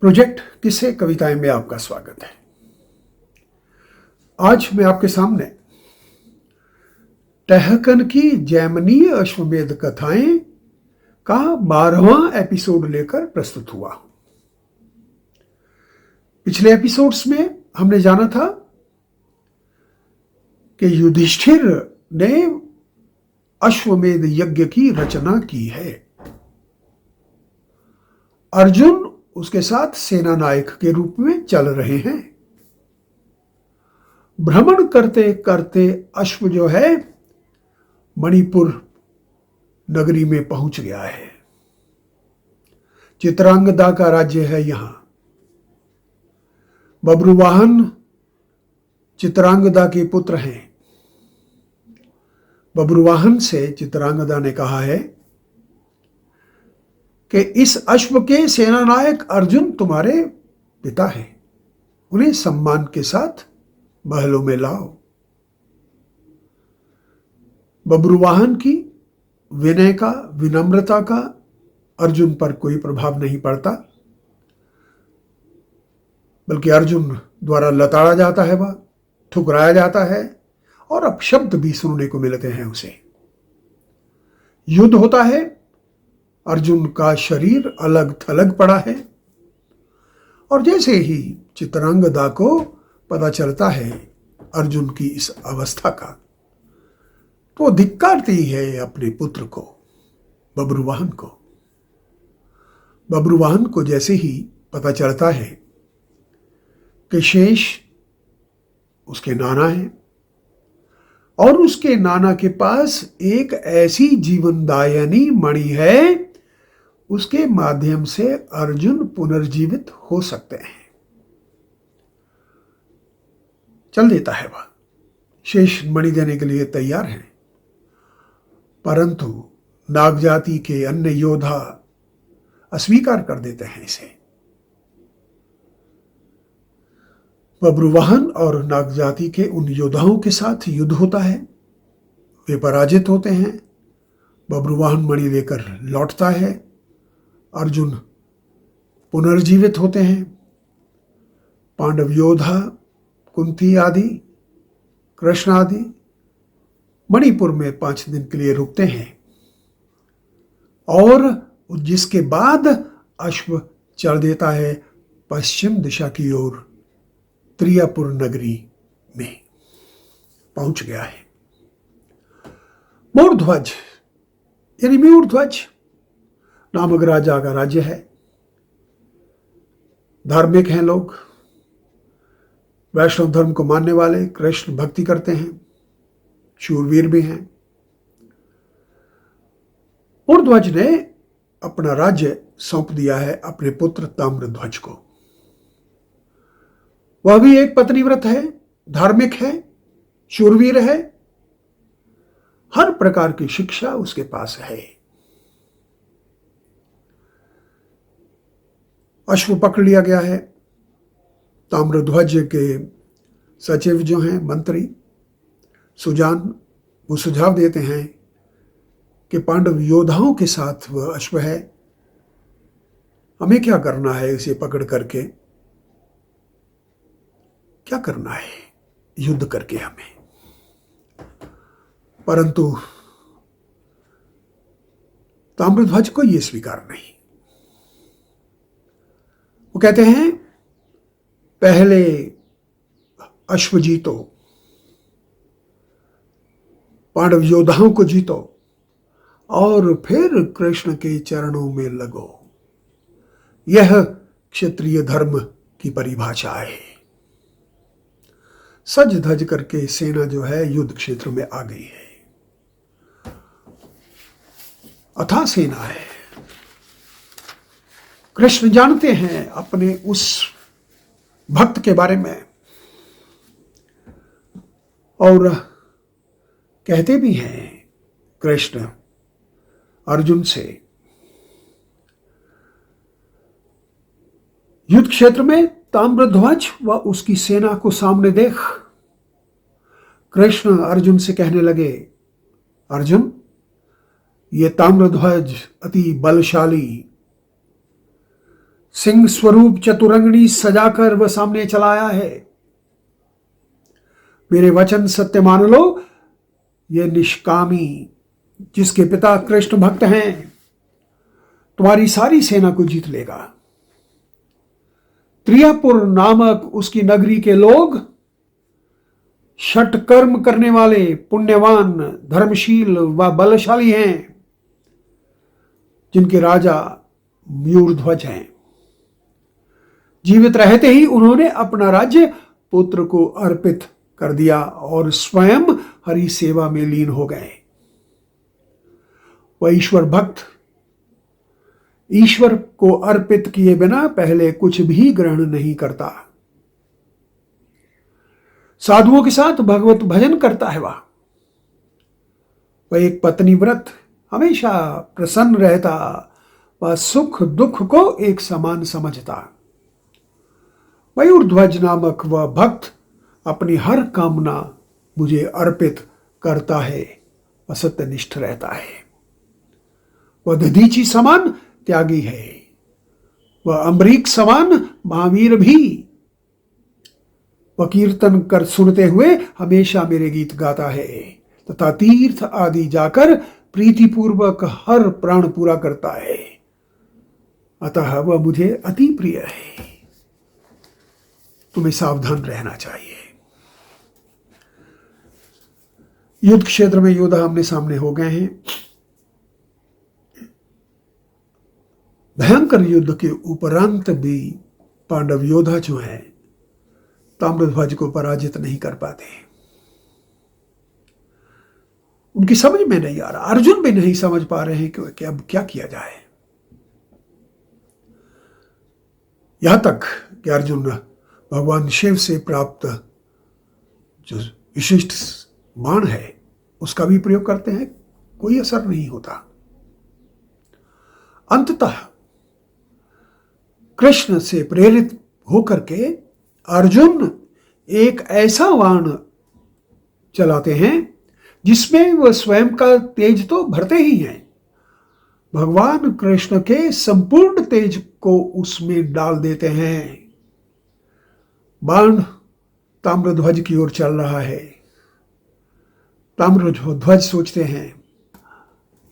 Project किस्से कविताएं में आपका स्वागत है। आज मैं आपके सामने टहकन की जैमिनीय अश्वमेध कथाएं का 12वां एपिसोड लेकर प्रस्तुत हुआ। पिछले एपिसोड्स में हमने जाना था कि युधिष्ठिर ने अश्वमेध यज्ञ की रचना की है। अर्जुन उसके साथ सेना नायक के रूप में चल रहे हैं। भ्रमण करते करते अश्व जो है मणिपुर नगरी में पहुंच गया है। चित्रांगदा का राज्य है यहां। बब्रुवाहन चित्रांगदा के पुत्र हैं। बब्रुवाहन से चित्रांगदा ने कहा है कि इस अश्व के सेनानायक अर्जुन तुम्हारे पिता हैं, उन्हें सम्मान के साथ महलों में लाओ। बब्रुवाहन की विनय का, विनम्रता का अर्जुन पर कोई प्रभाव नहीं पड़ता, बल्कि अर्जुन द्वारा लताड़ा जाता है, वह ठुकराया जाता है और अपशब्द भी सुनने को मिलते हैं उसे। युद्ध होता है, अर्जुन का शरीर अलग थलग पड़ा है और जैसे ही चित्रांगदा को पता चलता है अर्जुन की इस अवस्था का, तो धिक्कारती है अपने पुत्र को, बब्रुवाहन को। बब्रुवाहन को जैसे ही पता चलता है कि शेष उसके नाना है और उसके नाना के पास एक ऐसी जीवनदायिनी मणि है, उसके माध्यम से अर्जुन पुनर्जीवित हो सकते हैं, चल देता है वह। शेष मणि देने के लिए तैयार है, परंतु नाग जाति के अन्य योद्धा अस्वीकार कर देते हैं इसे। बब्रुवाहन और नाग जाति के उन योद्धाओं के साथ युद्ध होता है। वे पराजित होते हैं। बब्रुवाहन मणि लेकर लौटता है। अर्जुन पुनर्जीवित होते हैं। पांडव योद्धा, कुंती आदि, कृष्ण आदि मणिपुर में 5 दिन के लिए रुकते हैं और जिसके बाद अश्व चल देता है पश्चिम दिशा की ओर। त्रियापुर नगरी में पहुंच गया है। मोरध्वज यानी मयूरध्वज नामक राजा का राज्य है। धार्मिक हैं लोग, वैष्णव धर्म को मानने वाले, कृष्ण भक्ति करते हैं, शूरवीर भी हैं। मोरध्वज ने अपना राज्य सौंप दिया है अपने पुत्र ताम्रध्वज को। वह भी एक पत्नीव्रत है, धार्मिक है, शूरवीर है, हर प्रकार की शिक्षा उसके पास है। अश्व पकड़ लिया गया है। ताम्रध्वज के सचिव जो हैं, मंत्री सुजान, वो सुझाव देते हैं कि पांडव योद्धाओं के साथ वह अश्व है, हमें क्या करना है इसे पकड़ करके, क्या करना है युद्ध करके हमें। परंतु ताम्रध्वज को यह स्वीकार नहीं। वो कहते हैं पहले अश्व जीतो, पांडव योद्धाओं को जीतो और फिर कृष्ण के चरणों में लगो। यह क्षत्रिय धर्म की परिभाषा है। सज धज करके सेना जो है युद्ध क्षेत्र में आ गई है। अथाह सेना है। कृष्ण जानते हैं अपने उस भक्त के बारे में और कहते भी हैं कृष्ण अर्जुन से, युद्ध क्षेत्र में ताम्रध्वज व उसकी सेना को सामने देख कृष्ण अर्जुन से कहने लगे, अर्जुन, ये ताम्रध्वज अति बलशाली सिंह स्वरूप चतुरंगनी सजाकर वह सामने चलाया है। मेरे वचन सत्य मान लो, ये निष्कामी जिसके पिता कृष्ण भक्त हैं तुम्हारी सारी सेना को जीत लेगा। त्रियापुर नामक उसकी नगरी के लोग षटकर्म करने वाले, पुण्यवान, धर्मशील व बलशाली हैं, जिनके राजा मयूरध्वज हैं। जीवित रहते ही उन्होंने अपना राज्य पुत्र को अर्पित कर दिया और स्वयं हरि सेवा में लीन हो गए। वह ईश्वर भक्त ईश्वर को अर्पित किए बिना पहले कुछ भी ग्रहण नहीं करता। साधुओं के साथ भगवत भजन करता है। वह एक पत्नी व्रत हमेशा प्रसन्न रहता। वह सुख दुख को एक समान समझता। मयूरध्वज नामक वह भक्त अपनी हर कामना मुझे अर्पित करता है। वह सत्यनिष्ठ रहता है। वह दधीची समान त्यागी है। वह अम्बरीक समान महावीर भी। वह कीर्तन कर सुनते हुए हमेशा मेरे गीत गाता है तथा तीर्थ आदि जाकर प्रीतिपूर्वक हर प्राण पूरा करता है। अतः वह मुझे अति प्रिय है। तुम्हें सावधान रहना चाहिए। युद्ध क्षेत्र में योद्धा आमने सामने हो गए हैं। भयंकर युद्ध के उपरांत भी पांडव योद्धा जो है ताम्रध्वज को पराजित नहीं कर पाते। उनकी समझ में नहीं आ रहा। अर्जुन भी नहीं समझ पा रहे हैं कि अब क्या किया जाए। यहां तक कि अर्जुन भगवान शिव से प्राप्त जो विशिष्ट बाण है उसका भी प्रयोग करते हैं, कोई असर नहीं होता। अंततः कृष्ण से प्रेरित होकर के अर्जुन एक ऐसा बाण चलाते हैं जिसमें वह स्वयं का तेज तो भरते ही हैं, भगवान कृष्ण के संपूर्ण तेज को उसमें डाल देते हैं। बाण ताम्रध्वज की ओर चल रहा है। ताम्रध्वज सोचते हैं,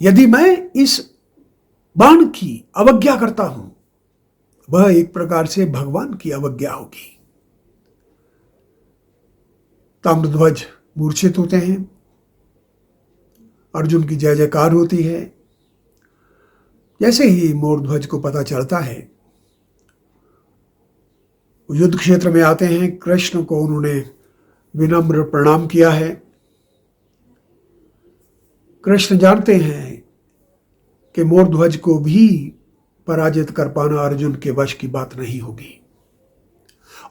यदि मैं इस बाण की अवज्ञा करता हूं, वह एक प्रकार से भगवान की अवज्ञा होगी। ताम्रध्वज मूर्छित होते हैं। अर्जुन की जय जयकार होती है। जैसे ही मोरध्वज को पता चलता है, वो युद्ध क्षेत्र में आते हैं। कृष्ण को उन्होंने विनम्र प्रणाम किया है। कृष्ण जानते हैं कि मोरध्वज को भी पराजित कर पाना अर्जुन के वश की बात नहीं होगी,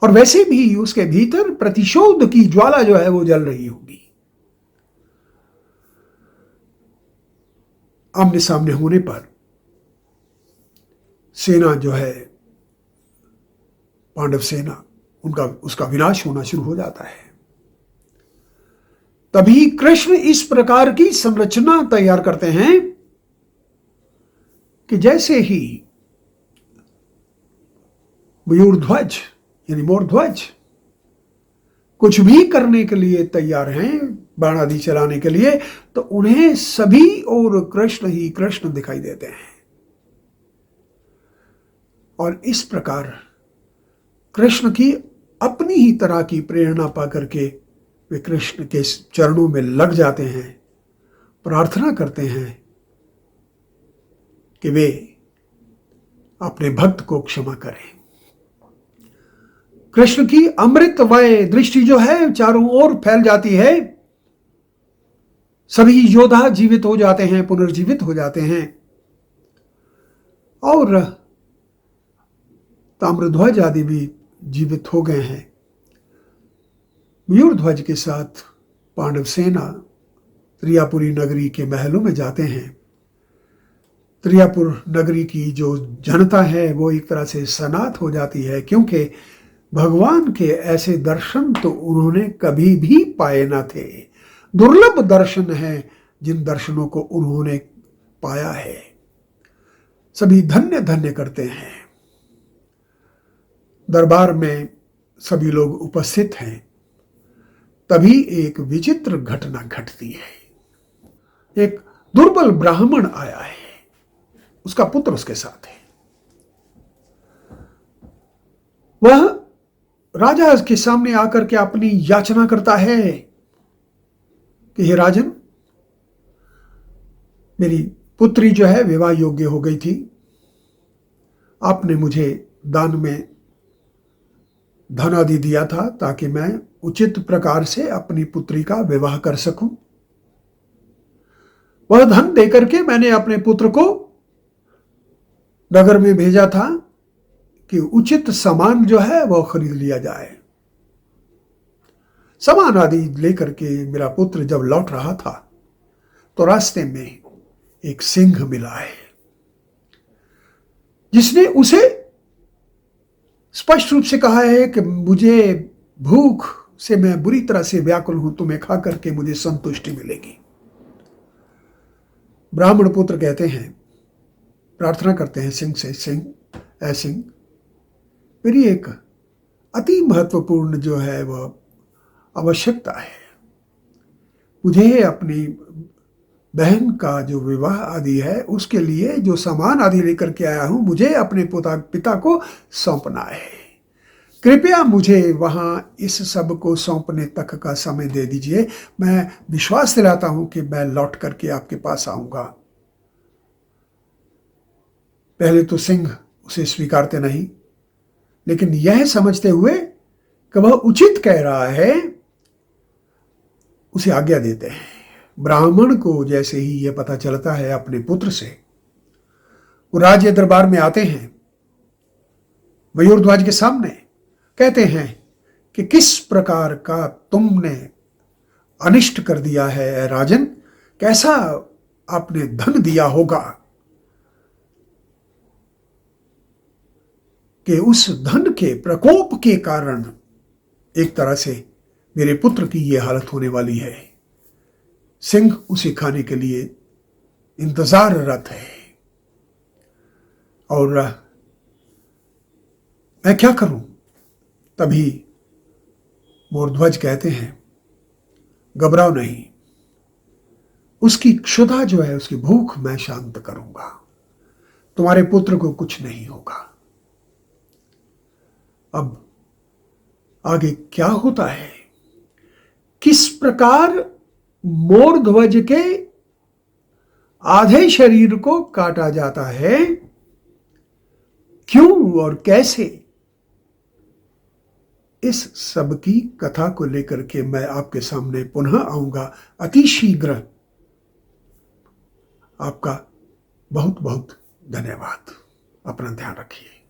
और वैसे भी उसके भीतर प्रतिशोध की ज्वाला जो है वो जल रही होगी। आमने सामने होने पर सेना जो है, पांडव सेना, उसका विनाश होना शुरू हो जाता है। तभी कृष्ण इस प्रकार की संरचना तैयार करते हैं कि जैसे ही मयूरध्वज यानी मोरध्वज कुछ भी करने के लिए तैयार हैं, बाण आदि चलाने के लिए, तो उन्हें सभी और कृष्ण ही कृष्ण दिखाई देते हैं। और इस प्रकार कृष्ण की अपनी ही तरह की प्रेरणा पाकर के वे कृष्ण के चरणों में लग जाते हैं, प्रार्थना करते हैं कि वे अपने भक्त को क्षमा करें। कृष्ण की अमृतमय दृष्टि जो है चारों ओर फैल जाती है। सभी योद्धा जीवित हो जाते हैं, पुनर्जीवित हो जाते हैं, और ताम्रध्वज आदि भी जीवित हो गए हैं। मयूरध्वज के साथ पांडव सेना त्रियापुरी नगरी के महलों में जाते हैं। त्रियापुर नगरी की जो जनता है वो एक तरह से सनाथ हो जाती है, क्योंकि भगवान के ऐसे दर्शन तो उन्होंने कभी भी पाए न थे। दुर्लभ दर्शन है जिन दर्शनों को उन्होंने पाया है। सभी धन्य धन्य करते हैं। दरबार में सभी लोग उपस्थित हैं, तभी एक विचित्र घटना घटती है। एक दुर्बल ब्राह्मण आया है, उसका पुत्र उसके साथ है। वह राजा के सामने आकर के अपनी याचना करता है कि हे राजन, मेरी पुत्री जो है विवाह योग्य हो गई थी। आपने मुझे दान में धन आदि दिया था ताकि मैं उचित प्रकार से अपनी पुत्री का विवाह कर सकूं। वह धन देकर के मैंने अपने पुत्र को नगर में भेजा था कि उचित सामान जो है वह खरीद लिया जाए। सामान आदि लेकर के मेरा पुत्र जब लौट रहा था तो रास्ते में एक सिंह मिला है, जिसने उसे स्पष्ट रूप से कहा है कि मुझे भूख से मैं बुरी तरह से व्याकुल हूं, तुम्हें खा करके मुझे संतुष्टि मिलेगी। ब्राह्मण पुत्र कहते हैं, प्रार्थना करते हैं सिंह से, सिंह मेरी एक अति महत्वपूर्ण जो है वह आवश्यकता है। मुझे अपनी बहन का जो विवाह आदि है उसके लिए जो सामान आदि लेकर के आया हूं, मुझे अपने पिता को सौंपना है। कृपया मुझे वहां इस सब को सौंपने तक का समय दे दीजिए। मैं विश्वास दिलाता हूं कि मैं लौट करके आपके पास आऊंगा। पहले तो सिंह उसे स्वीकारते नहीं, लेकिन यह समझते हुए कि वह उचित कह रहा है, उसे आज्ञा देते हैं। ब्राह्मण को जैसे ही यह पता चलता है अपने पुत्र से, वो राज्य दरबार में आते हैं, मयूरध्वज के सामने कहते हैं कि किस प्रकार का तुमने अनिष्ट कर दिया है राजन, कैसा आपने धन दिया होगा कि उस धन के प्रकोप के कारण एक तरह से मेरे पुत्र की यह हालत होने वाली है। सिंह उसे खाने के लिए इंतजाररत है और मैं क्या करूं? तभी मोरध्वज कहते हैं, घबराओ नहीं, उसकी क्षुधा जो है, उसकी भूख मैं शांत करूंगा, तुम्हारे पुत्र को कुछ नहीं होगा। अब आगे क्या होता है, किस प्रकार मोरध्वज के आधे शरीर को काटा जाता है, क्यों और कैसे, इस सब की कथा को लेकर के मैं आपके सामने पुनः आऊंगा अति शीघ्र। आपका बहुत बहुत धन्यवाद। अपना ध्यान रखिए।